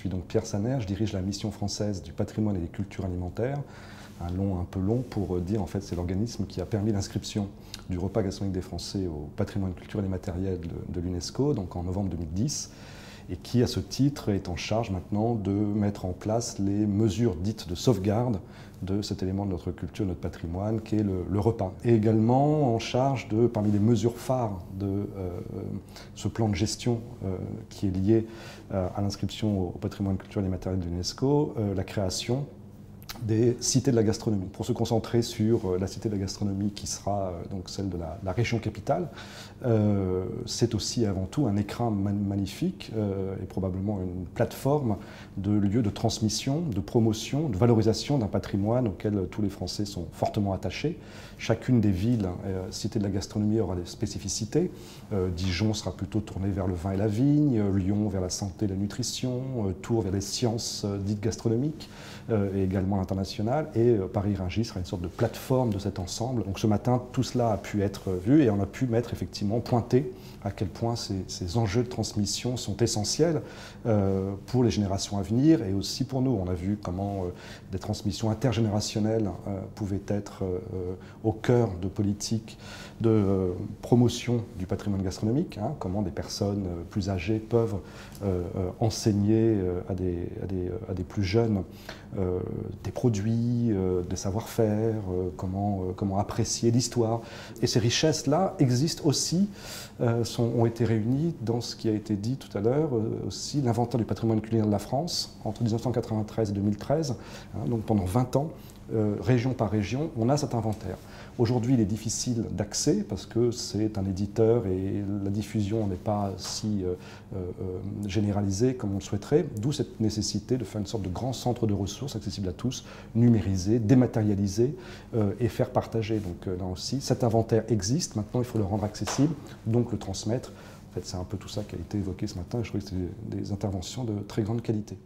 suis donc Pierre Saner, je dirige la mission française du patrimoine et des cultures alimentaires. Un nom un peu long pour dire en fait c'est l'organisme qui a permis l'inscription du repas gastronomique des Français au patrimoine culturel et matériel de l'UNESCO, donc en novembre 2010, et qui à ce titre est en charge maintenant de mettre en place les mesures dites de sauvegarde de cet élément de notre culture, de notre patrimoine, qui est le repas. Et également en charge de, parmi les mesures phares de ce plan de gestion qui est lié à l'inscription au patrimoine culturel et matériel de l'UNESCO, la création des cités de la gastronomie. Pour se concentrer sur la cité de la gastronomie qui sera donc celle de la région capitale, c'est aussi avant tout un écrin magnifique et probablement une plateforme de lieux de transmission, de promotion, de valorisation d'un patrimoine auquel tous les Français sont fortement attachés. Chacune des villes, cité de la gastronomie, aura des spécificités. Dijon sera plutôt tourné vers le vin et la vigne, Lyon vers la santé et la nutrition, Tours vers les sciences dites gastronomiques et également international, et Paris-Rungis sera une sorte de plateforme de cet ensemble. Donc ce matin, tout cela a pu être vu et on a pu mettre effectivement pointer à quel point ces enjeux de transmission sont essentiels pour les générations à venir et aussi pour nous. On a vu comment des transmissions intergénérationnelles pouvaient être au cœur de politiques de promotion du patrimoine gastronomique, comment des personnes plus âgées peuvent enseigner à des plus jeunes des produits, des savoir-faire, comment apprécier l'histoire. Et ces richesses-là existent aussi, ont été réunies dans ce qui a été dit tout à l'heure, aussi l'inventaire du patrimoine culinaire de la France, entre 1993 et 2013, donc pendant 20 ans, région par région, on a cet inventaire. Aujourd'hui, il est difficile d'accès parce que c'est un éditeur et la diffusion n'est pas si généralisée comme on le souhaiterait, d'où cette nécessité de faire une sorte de grand centre de ressources accessible à tous, numérisé, dématérialisé et faire partager. Donc là aussi, cet inventaire existe, maintenant il faut le rendre accessible, donc le transmettre. En fait, c'est un peu tout ça qui a été évoqué ce matin et je trouve que c'est des interventions de très grande qualité.